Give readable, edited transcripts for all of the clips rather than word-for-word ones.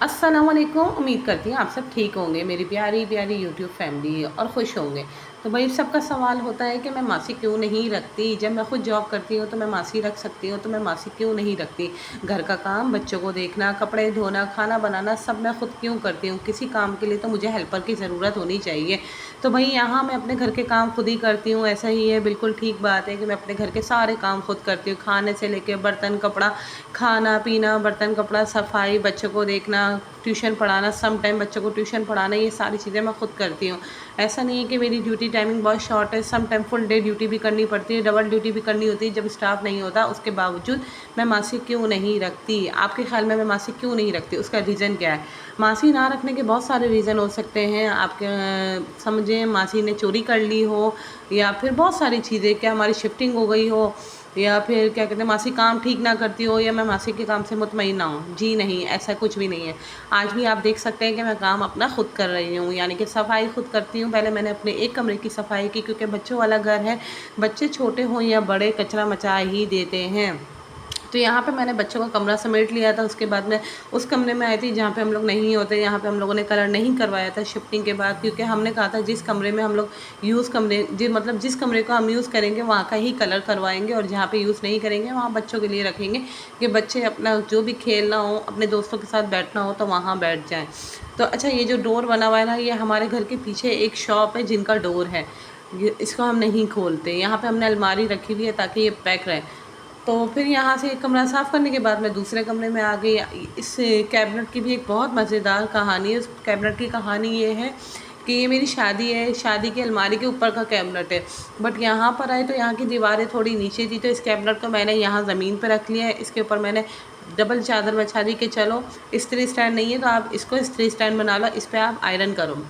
अस्सलाम वालेकुम। उम्मीद करती हूँ आप सब ठीक होंगे, मेरी प्यारी प्यारी यूट्यूब फैमिली, और खुश होंगे। तो भाई सबका सवाल होता है कि मैं मासी क्यों नहीं रखती, जब मैं खुद जॉब करती हूँ तो मैं मासी रख सकती हूँ, तो मैं मासी क्यों नहीं रखती। घर का काम, बच्चों को देखना, कपड़े धोना, खाना बनाना सब मैं खुद क्यों करती हूँ। किसी काम के लिए तो मुझे हेल्पर की ज़रूरत होनी चाहिए। तो भाई यहाँ मैं अपने घर के काम खुद ही करती हूँ, ऐसा ही है, बिल्कुल ठीक बात है कि मैं अपने घर के सारे काम खुद करती हूँ, खाने से लेकर बर्तन कपड़ा, खाना पीना, बर्तन कपड़ा, सफाई, बच्चों को देखना, ट्यूशन पढ़ाना, सम टाइम बच्चों को ट्यूशन पढ़ाना, ये सारी चीज़ें मैं खुद करती हूँ। ऐसा नहीं है कि मेरी ड्यूटी टाइमिंग बहुत शॉर्ट है, some time full day duty भी करनी पड़ती है, डबल ड्यूटी भी करनी होती है जब स्टाफ नहीं होता। उसके बावजूद मैं मासिक क्यों नहीं रखती। आपके ख्याल में मैं मासिक क्यों नहीं रखती, उसका रीज़न क्या है। मासी ना रखने के बहुत सारे रीज़न हो सकते हैं। आपके समझें मासी ने चोरी कर ली हो, या फिर बहुत सारी चीज़ें, क्या हमारी शिफ्टिंग हो गई हो, या फिर क्या कहते हैं मासी काम ठीक ना करती हो, या मैं मासी के काम से मुतमईन ना हूँ। जी नहीं, ऐसा कुछ भी नहीं है। आज भी आप देख सकते हैं कि मैं काम अपना खुद कर रही हूँ, यानी कि सफाई खुद करती हूँ। पहले मैंने अपने एक कमरे की सफाई की, क्योंकि बच्चों वाला घर है, बच्चे छोटे हों या बड़े कचरा मचा ही देते हैं। तो यहाँ पे मैंने बच्चों का कमरा समेट लिया था। उसके बाद मैं उस कमरे में आई थी जहाँ पे हम लोग नहीं होते, यहाँ पे हम लोगों ने कलर नहीं करवाया था शिफ्टिंग के बाद, क्योंकि हमने कहा था जिस कमरे में हम लोग जिस कमरे को हम यूज़ करेंगे वहाँ का ही कलर करवाएंगे, और जहाँ पे यूज़ नहीं करेंगे वहाँ बच्चों के लिए रखेंगे कि बच्चे अपना जो भी खेलना हो, अपने दोस्तों के साथ बैठना हो तो वहाँ बैठ जाएँ। तो अच्छा, ये जो डोर बना हुआ है ना, ये हमारे घर के पीछे एक शॉप है जिनका डोर है, इसको हम नहीं खोलते। यहाँ पे हमने अलमारी रखी हुई है ताकि ये पैक रहे। तो फिर यहाँ से एक कमरा साफ़ करने के बाद मैं दूसरे कमरे में आ गई। इस कैबिनेट की भी एक बहुत मज़ेदार कहानी है। उस कैबिनेट की कहानी ये है कि ये मेरी शादी है, शादी की अलमारी के ऊपर का कैबिनेट है। बट यहाँ पर आए तो यहाँ की दीवारें थोड़ी नीचे थी, तो इस कैबिनेट को मैंने यहाँ ज़मीन पर रख लिया है। इसके ऊपर मैंने डबल चादर बिछा दी कि चलो इस्त्री स्टैंड नहीं है तो आप इसको इस्त्री स्टैंड बना लो, इस पर आप आयरन करो।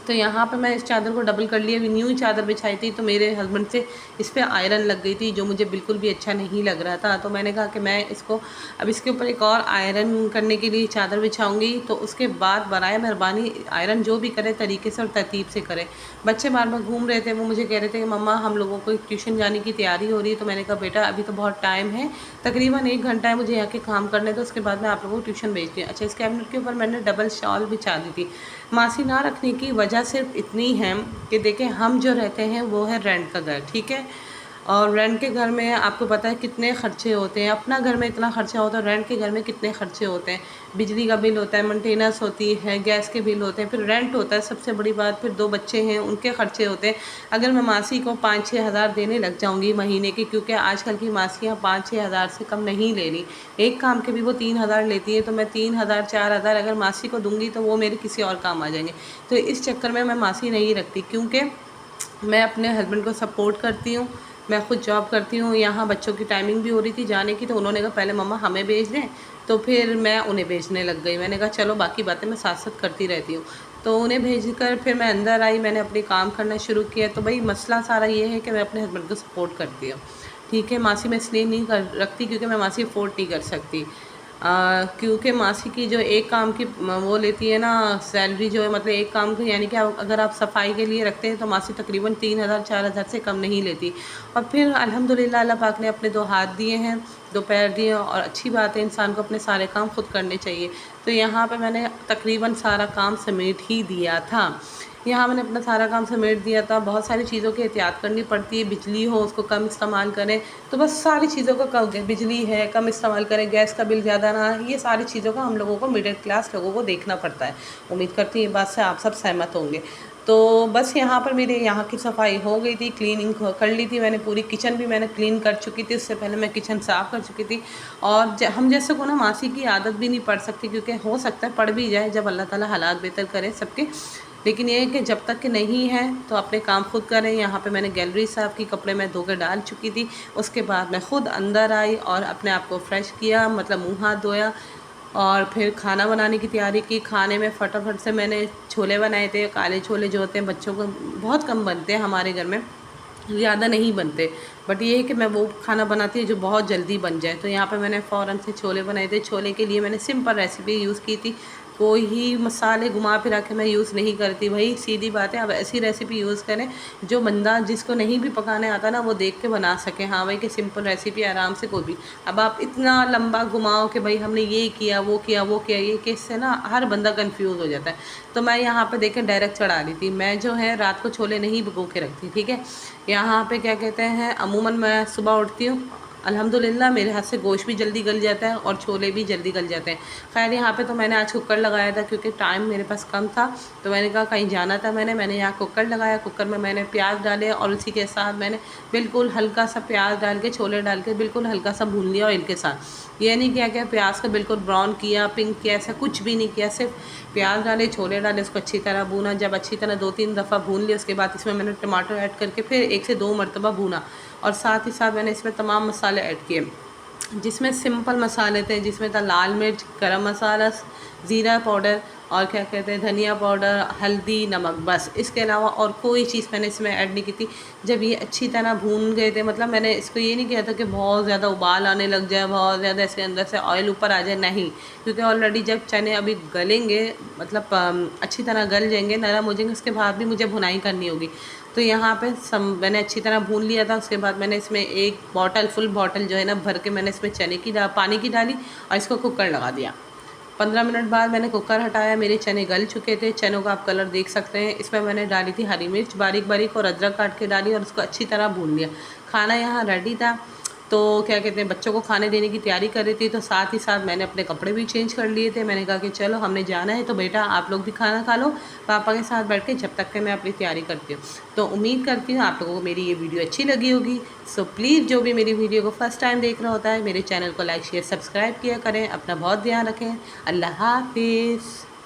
तो यहाँ पे मैं इस चादर को डबल कर लिया। अभी न्यू चादर बिछाई थी तो मेरे हस्बैंड से इस पे आयरन लग गई थी, जो मुझे बिल्कुल भी अच्छा नहीं लग रहा था। तो मैंने कहा कि मैं इसको अब इसके ऊपर एक और आयरन करने के लिए चादर बिछाऊंगी। तो उसके बाद बराए मेहरबानी आयरन जो भी करे तरीके से और तरतीब से करे। बच्चे बार बार घूम रहे थे, वो मुझे कह रहे थे कि मम्मा हम लोगों को ट्यूशन जाने की तैयारी हो रही है। तो मैंने कहा बेटा अभी तो बहुत टाइम है, तकरीबन 1 घंटा है मुझे यहाँ के काम करने, तो उसके बाद मैं आप लोगों को ट्यूशन भेजती हूँ। अच्छा, इस कैबिनेट के ऊपर मैंने डबल शॉल बिछा दी थी। मासी ना रखने की वजह सिर्फ इतनी है कि देखें, हम जो रहते हैं वो है रेंट का घर, ठीक है। और रेंट के घर में आपको पता है कितने खर्चे होते हैं। अपना घर में इतना खर्चा होता है, रेंट के घर में कितने खर्चे होते हैं। बिजली का बिल होता है, मेंटेनेंस होती है, गैस के बिल होते हैं, फिर रेंट होता है, सबसे बड़ी बात फिर 2 बच्चे हैं उनके खर्चे होते हैं। अगर मैं मासी को 5-6 हज़ार देने लग जाऊंगी महीने के, क्योंकि आजकल की मासियाँ 5-6 हज़ार से कम नहीं ले रही, एक काम के भी वो 3 हज़ार लेती है। तो मैं 3 हज़ार 4 हज़ार अगर मासी को दूंगी तो वो मेरे किसी और काम आ जाएंगे। तो इस चक्कर में मैं मासी नहीं रखती, क्योंकि मैं अपने हस्बैंड को सपोर्ट करती हूँ। मैं खुद जॉब करती हूँ। यहाँ बच्चों की टाइमिंग भी हो रही थी जाने की, तो उन्होंने कहा पहले मम्मा हमें भेज दें, तो फिर मैं उन्हें भेजने लग गई। मैंने कहा चलो बाकी बातें मैं साथ साथ करती रहती हूँ। तो उन्हें भेजकर फिर मैं अंदर आई, मैंने अपने काम करना शुरू किया। तो भाई मसला सारा ये है कि मैं अपने हस्बैंड को सपोर्ट करती हूँ, ठीक है। मासी मैं इसलिए नहीं कर रखती क्योंकि मैं मासी अफोर्ड नहीं कर सकती। क्योंकि मासी की जो एक काम की वो लेती है ना सैलरी, जो है मतलब एक काम की, यानी कि अगर आप सफाई के लिए रखते हैं तो मासी तकरीबन 3 हज़ार 4 हज़ार से कम नहीं लेती। और फिर अल्हम्दुलिल्लाह अल्लाह पाक ने अपने 2 हाथ दिए हैं, 2 पैर दिए हैं, और अच्छी बात है इंसान को अपने सारे काम खुद करने चाहिए। तो यहाँ पे मैंने तकरीबन सारा काम समेट ही दिया था। यहाँ मैंने अपना सारा काम समेट दिया था। बहुत सारी चीज़ों की एहतियात करनी पड़ती है। बिजली हो उसको कम इस्तेमाल करें, तो बस सारी चीज़ों का कम, बिजली है कम इस्तेमाल करें, गैस का बिल ज़्यादा ना आए, ये सारी चीज़ों का हम लोगों को मिडिल क्लास लोगों को देखना पड़ता है। उम्मीद करती हूँ ये बात से आप सब सहमत होंगे। तो बस यहाँ पर मेरे यहाँ की सफाई हो गई थी, क्लीनिंग कर ली थी मैंने, पूरी किचन भी मैंने क्लीन कर चुकी थी। उससे पहले मैं किचन साफ़ कर चुकी थी। और हम जैसे को ना मासी की आदत भी नहीं पड़ सकती, क्योंकि हो सकता है पड़ भी जाए जब अल्लाह ताला हालात बेहतर करे सबके। लेकिन ये है कि जब तक कि नहीं है तो अपने काम खुद करें। यहाँ पे मैंने गैलरी साफ़ की, कपड़े मैं धो कर डाल चुकी थी। उसके बाद मैं ख़ुद अंदर आई और अपने आप को फ्रेश किया, मतलब मुँह हाथ धोया, और फिर खाना बनाने की तैयारी की। खाने में फटाफट से मैंने छोले बनाए थे। काले छोले जो होते हैं बच्चों को बहुत कम बनते हैं हमारे घर में, ज़्यादा नहीं बनते, बट ये है कि मैं वो खाना बनाती हूँ जो बहुत जल्दी बन जाए। तो यहाँ पे मैंने फ़ौरन से छोले बनाए थे। छोले के लिए मैंने सिंपल रेसिपी यूज़ की थी। कोई ही मसाले घुमा फिरा के मैं यूज़ नहीं करती। भाई सीधी बात है, अब ऐसी रेसिपी यूज़ करें जो बंदा जिसको नहीं भी पकाने आता ना वो देख के बना सके, हाँ भाई कि सिंपल रेसिपी आराम से कोई भी। अब आप इतना लंबा घुमाओ कि भाई हमने ये किया वो किया वो किया, ये कि इससे ना हर बंदा कंफ्यूज हो जाता है। तो मैं यहाँ पे देखें डायरेक्ट चढ़ा दी थी। मैं जो है रात को छोले नहीं भिगो के रखती, ठीक है। यहाँ पे क्या कहते हैं, अमूमन मैं सुबह उठती हूँ, अल्हम्दुलिल्लाह मेरे हाथ से गोश्त भी जल्दी गल जाता है और छोले भी जल्दी गल जाते हैं। खैर यहाँ पे तो मैंने आज कुकर लगाया था क्योंकि टाइम मेरे पास कम था, तो मैंने कहा कहीं जाना था, मैंने यहाँ कुकर लगाया। कुकर में मैंने प्याज डाले और उसी के साथ मैंने बिल्कुल हल्का सा प्याज डाल के छोले डाल के बिल्कुल हल्का सा भून लिया ऑयल के साथ। ये नहीं किया कि प्याज को बिल्कुल ब्राउन किया, पिंक किया, ऐसा कुछ भी नहीं किया। सिर्फ प्याज डाले, छोले डाले, उसको अच्छी तरह भूना। जब अच्छी तरह 2-3 दफ़ा भून लिया उसके बाद इसमें मैंने टमाटर ऐड करके फिर 1 से 2 मरतबा भूना। और साथ ही साथ मैंने इसमें तमाम मसाले ऐड किए, जिसमें सिंपल मसाले थे, जिसमें था लाल मिर्च, गरम मसाला, ज़ीरा पाउडर और क्या कहते हैं धनिया पाउडर, हल्दी, नमक, बस। इसके अलावा और कोई चीज़ मैंने इसमें ऐड नहीं की थी। जब ये अच्छी तरह भून गए थे, मतलब मैंने इसको ये नहीं किया था कि बहुत ज़्यादा उबाल आने लग जाए, बहुत ज़्यादा इसके अंदर से ऑयल ऊपर आ जाए, नहीं। क्योंकि ऑलरेडी जब चने अभी गलेंगे, मतलब अच्छी तरह गल जाएंगे, नरम हो जाएंगे, उसके बाद भी मुझे भुनाई करनी होगी। तो यहाँ पे मैंने अच्छी तरह भून लिया था। उसके बाद मैंने इसमें एक बॉटल, फुल बॉटल जो है ना भर के मैंने इसमें चने की पानी की डाली और इसको कुकर लगा दिया। 15 मिनट बाद मैंने कुकर हटाया, मेरे चने गल चुके थे। चनों का आप कलर देख सकते हैं। इसमें मैंने डाली थी हरी मिर्च बारीक बारीक और अदरक काट के डाली और उसको अच्छी तरह भून लिया। खाना यहाँ रेडी था। तो क्या कहते हैं, बच्चों को खाने देने की तैयारी कर रही थी, तो साथ ही साथ मैंने अपने कपड़े भी चेंज कर लिए थे। मैंने कहा कि चलो हमने जाना है तो बेटा आप लोग भी खाना खा लो पापा के साथ बैठ के, जब तक कि मैं अपनी तैयारी करती हूँ। तो उम्मीद करती हूँ आप लोगों को मेरी ये वीडियो अच्छी लगी होगी। सो प्लीज़ जो भी मेरी वीडियो को फर्स्ट टाइम देख रहा होता है, मेरे चैनल को लाइक शेयर सब्सक्राइब किया करें। अपना बहुत ध्यान रखें। अल्लाह हाफिज़।